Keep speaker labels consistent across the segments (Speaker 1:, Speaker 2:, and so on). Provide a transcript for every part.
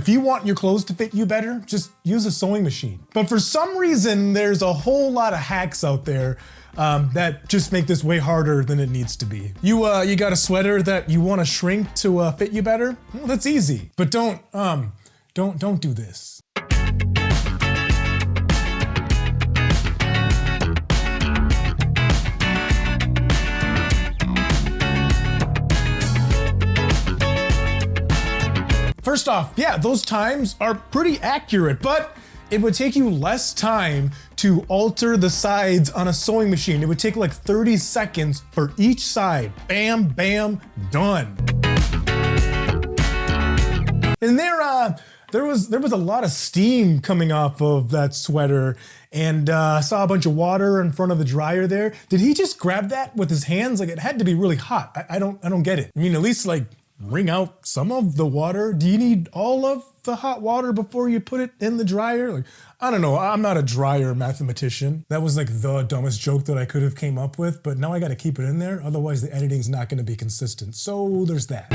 Speaker 1: If you want your clothes to fit you better, just use a sewing machine. But for some reason, there's a whole lot of hacks out there that just make this way harder than it needs to be. You got a sweater that you want to shrink to fit you better? Well, that's easy. But don't do this. First off, yeah, those times are pretty accurate, but it would take you less time to alter the sides on a sewing machine. It would take like 30 seconds for each side. Bam, bam, done. And there was a lot of steam coming off of that sweater, and I saw a bunch of water in front of the dryer there. Did he just grab that with his hands? Like, it had to be really hot. I don't get it. I mean, at least like wring out some of the water. Do you need all of the hot water before you put it in the dryer? Like, I don't know. I'm not a dryer mathematician. That was like the dumbest joke that I could have came up with, but now I got to keep it in there. Otherwise the editing's not going to be consistent. So there's that.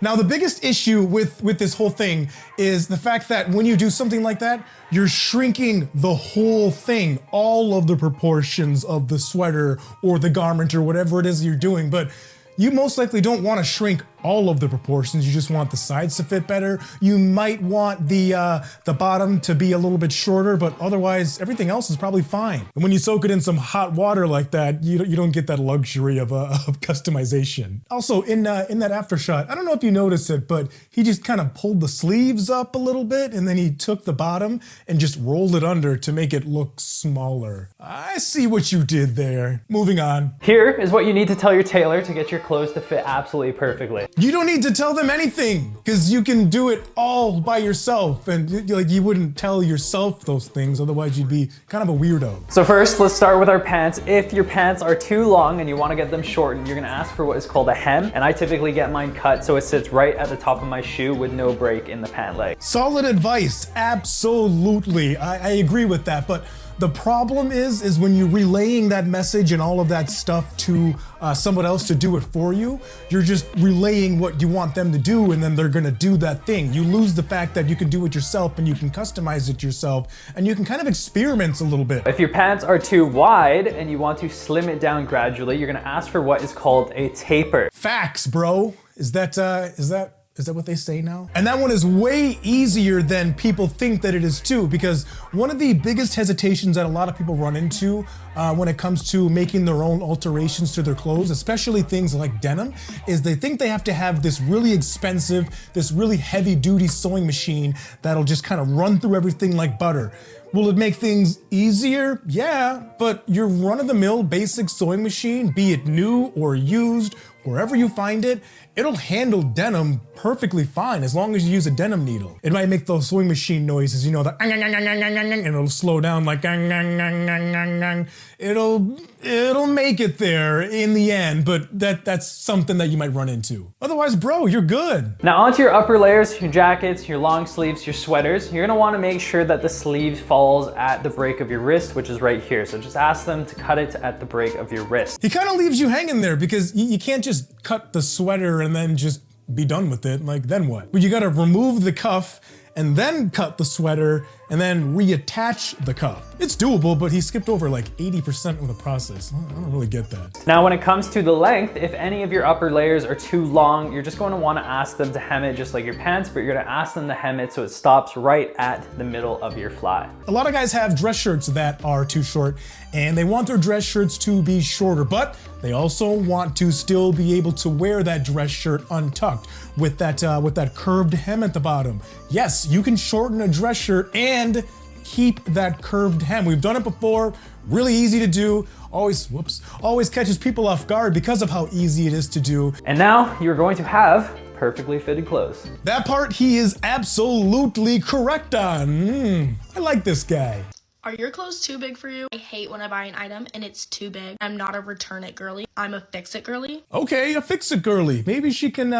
Speaker 1: Now, the biggest issue with this whole thing is the fact that when you do something like that, you're shrinking the whole thing, all of the proportions of the sweater or the garment or whatever it is you're doing. But you most likely don't want to shrink all of the proportions. You just want the sides to fit better. You might want the bottom to be a little bit shorter, but otherwise everything else is probably fine. And when you soak it in some hot water like that, you don't get that luxury of customization. Also, in that after shot, I don't know if you noticed it, but he just kind of pulled the sleeves up a little bit, and then he took the bottom and just rolled it under to make it look smaller. I see what you did there. Moving on.
Speaker 2: Here is what you need to tell your tailor to get your clothes to fit absolutely perfectly.
Speaker 1: You don't need to tell them anything, because you can do it all by yourself, and you wouldn't tell yourself those things, otherwise you'd be kind of a weirdo.
Speaker 2: So first, let's start with our pants. If your pants are too long and you want to get them shortened, you're going to ask for what is called a hem, and I typically get mine cut so it sits right at the top of my shoe with no break in the pant leg.
Speaker 1: Solid advice, absolutely. I agree with that, but the problem is when you're relaying that message and all of that stuff to someone else to do it for you, you're just relaying what you want them to do, and then they're gonna do that thing. You lose the fact that you can do it yourself and you can customize it yourself, and you can kind of experiment a little bit.
Speaker 2: If your pants are too wide and you want to slim it down gradually, you're gonna ask for what is called a taper.
Speaker 1: Facts, bro. Is that what they say now? And that one is way easier than people think that it is too, because one of the biggest hesitations that a lot of people run into when it comes to making their own alterations to their clothes, especially things like denim, is they think they have to have this really expensive, this really heavy duty sewing machine that'll just kind of run through everything like butter. Will it make things easier? Yeah, but your run-of-the-mill basic sewing machine, be it new or used, wherever you find it, it'll handle denim perfectly fine as long as you use a denim needle. It might make those sewing machine noises, you know, the and it'll slow down like it'll make it there in the end, but that's something that you might run into. Otherwise, bro, you're good.
Speaker 2: Now onto your upper layers, your jackets, your long sleeves, your sweaters. You're gonna wanna make sure that the sleeve falls at the break of your wrist, which is right here. So just ask them to cut it at the break of your wrist.
Speaker 1: He kind of leaves you hanging there because you can't just cut the sweater and then just be done with it. Like, then what? But you gotta remove the cuff and then cut the sweater and then reattach the cuff. It's doable, but he skipped over like 80% of the process. I don't really get that.
Speaker 2: Now, when it comes to the length, if any of your upper layers are too long, you're just going to want to ask them to hem it just like your pants, but you're going to ask them to hem it so it stops right at the middle of your fly.
Speaker 1: A lot of guys have dress shirts that are too short, and they want their dress shirts to be shorter, but they also want to still be able to wear that dress shirt untucked with that curved hem at the bottom. Yes, you can shorten a dress shirt and keep that curved hem. We've done it before, really easy to do. Always catches people off guard because of how easy it is to do.
Speaker 2: And now you're going to have perfectly fitted clothes.
Speaker 1: That part he is absolutely correct on. I like this guy.
Speaker 3: Are your clothes too big for you? I hate when I buy an item and it's too big. I'm not a return it girly. I'm a fix it girly.
Speaker 1: Okay, a fix it girly. Maybe she can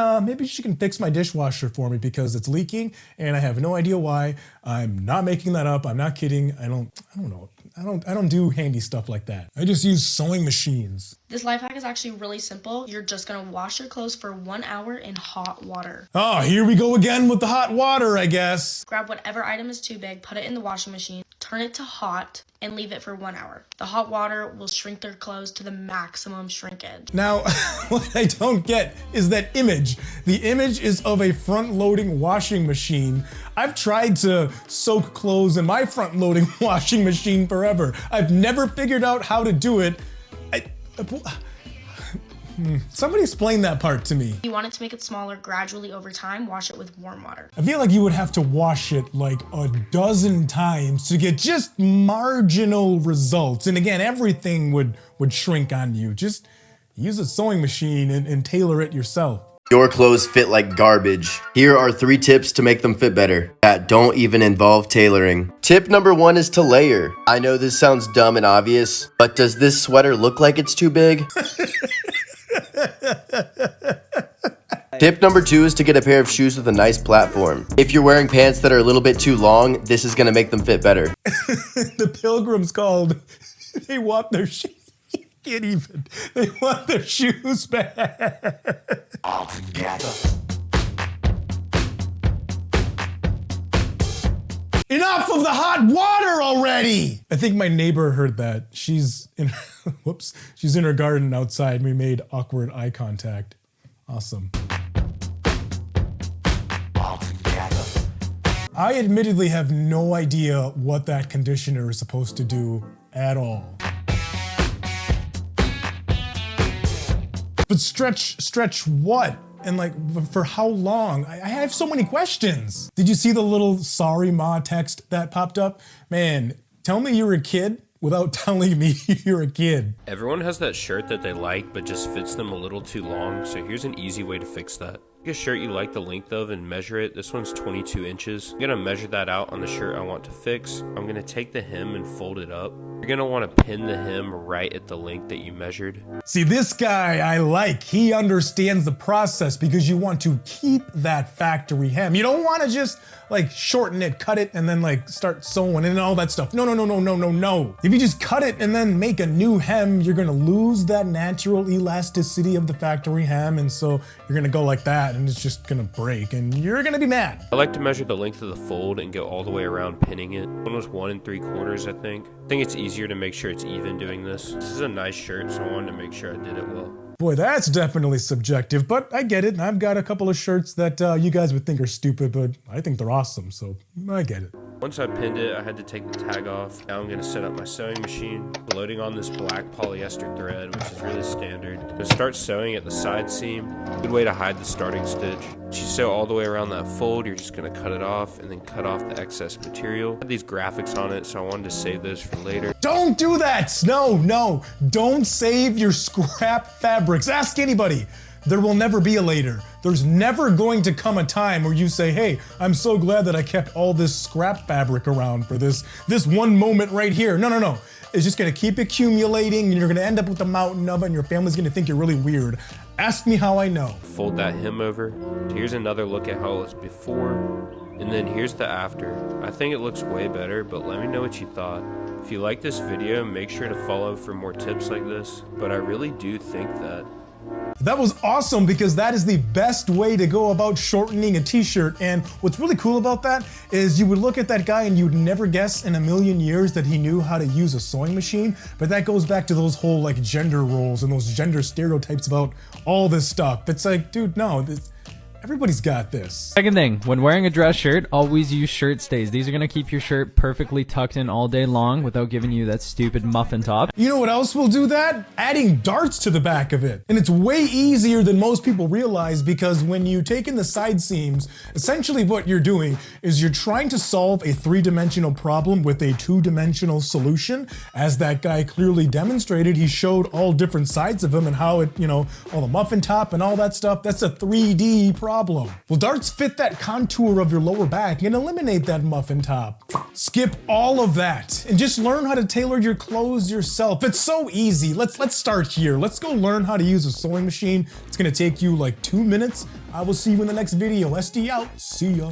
Speaker 1: fix my dishwasher for me because it's leaking and I have no idea why. I'm not making that up. I'm not kidding. I don't know. I don't do handy stuff like that. I just use sewing machines.
Speaker 3: This life hack is actually really simple. You're just gonna wash your clothes for 1 hour in hot water.
Speaker 1: Oh, here we go again with the hot water, I guess.
Speaker 3: Grab whatever item is too big, put it in the washing machine, turn it to hot, and leave it for 1 hour. The hot water will shrink their clothes to the maximum shrinkage.
Speaker 1: Now, what I don't get is that image. The image is of a front-loading washing machine. I've tried to soak clothes in my front-loading washing machine forever. I've never figured out how to do it. Somebody explain that part to me.
Speaker 3: If you want it to make it smaller gradually over time, wash it with warm water.
Speaker 1: I feel like you would have to wash it like a dozen times to get just marginal results. And again, everything would shrink on you. Just use a sewing machine and tailor it yourself.
Speaker 4: Your clothes fit like garbage. Here are 3 tips to make them fit better that don't even involve tailoring. Tip number 1 is to layer. I know this sounds dumb and obvious, but does this sweater look like it's too big? Tip number 2 is to get a pair of shoes with a nice platform. If you're wearing pants that are a little bit too long, this is gonna make them fit better.
Speaker 1: The pilgrims called, they want their shoes. Can't even. They want their shoes back.
Speaker 5: All together.
Speaker 1: Enough of the hot water already! I think my neighbor heard that. She's in whoops. She's in her garden outside. We made awkward eye contact. Awesome.
Speaker 5: All together.
Speaker 1: I admittedly have no idea what that conditioner is supposed to do at all. But stretch what? And like, for how long? I have so many questions. Did you see the little sorry ma text that popped up? Man, tell me you're a kid without telling me you're a kid.
Speaker 6: Everyone has that shirt that they like but just fits them a little too long, so here's an easy way to fix that. Take a shirt you like the length of and measure it. This one's 22 inches. I'm gonna measure that out on the shirt I want to fix. I'm gonna take the hem and fold it up. You're gonna wanna pin the hem right at the length that you measured.
Speaker 1: See, this guy I like. He understands the process because you want to keep that factory hem. You don't wanna just like shorten it, cut it, and then like start sewing and all that stuff. No. If you just cut it and then make a new hem, you're gonna lose that natural elasticity of the factory hem, and so you're gonna go like that and it's just gonna break and you're gonna be mad.
Speaker 6: I like to measure the length of the fold and go all the way around pinning it. One was 1 3/4, I think. I think it's easier to make sure it's even doing this. This is a nice shirt, so I wanted to make sure I did it well.
Speaker 1: Boy, that's definitely subjective, but I get it. I've got a couple of shirts that you guys would think are stupid, but I think they're awesome, so I get it.
Speaker 6: Once I pinned it, I had to take the tag off. Now I'm gonna set up my sewing machine, loading on this black polyester thread, which is really standard. I'm gonna start sewing at the side seam. Good way to hide the starting stitch. Once you sew all the way around that fold, you're just gonna cut it off and then cut off the excess material. I had these graphics on it, so I wanted to save those for later.
Speaker 1: Don't do that! No, don't save your scrap fabrics. Ask anybody. There will never be a later. There's never going to come a time where you say, hey, I'm so glad that I kept all this scrap fabric around for this one moment right here. No. It's just gonna keep accumulating and you're gonna end up with a mountain of it and your family's gonna think you're really weird. Ask me how I know.
Speaker 6: Fold that hem over. Here's another look at how it was before, and then here's the after. I think it looks way better, but let me know what you thought. If you like this video, make sure to follow for more tips like this, but I really do think that
Speaker 1: That was awesome because that is the best way to go about shortening a t-shirt. And what's really cool about that is you would look at that guy and you'd never guess in a million years that he knew how to use a sewing machine. But that goes back to those whole like gender roles and those gender stereotypes about all this stuff. It's like, dude, no, everybody's got this.
Speaker 2: Second thing, when wearing a dress shirt, always use shirt stays. These are gonna keep your shirt perfectly tucked in all day long without giving you that stupid muffin top.
Speaker 1: You know what else will do that? Adding darts to the back of it. And it's way easier than most people realize because when you take in the side seams, essentially what you're doing is you're trying to solve a three-dimensional problem with a two-dimensional solution. As that guy clearly demonstrated, he showed all different sides of him and how it, you know, all the muffin top and all that stuff. That's a 3D problem. Well, darts fit that contour of your lower back and eliminate that muffin top. Skip all of that and just learn how to tailor your clothes yourself. It's so easy. Let's start here. Let's go learn how to use a sewing machine. It's gonna take you like 2 minutes. I will see you in the next video. SD out. See ya.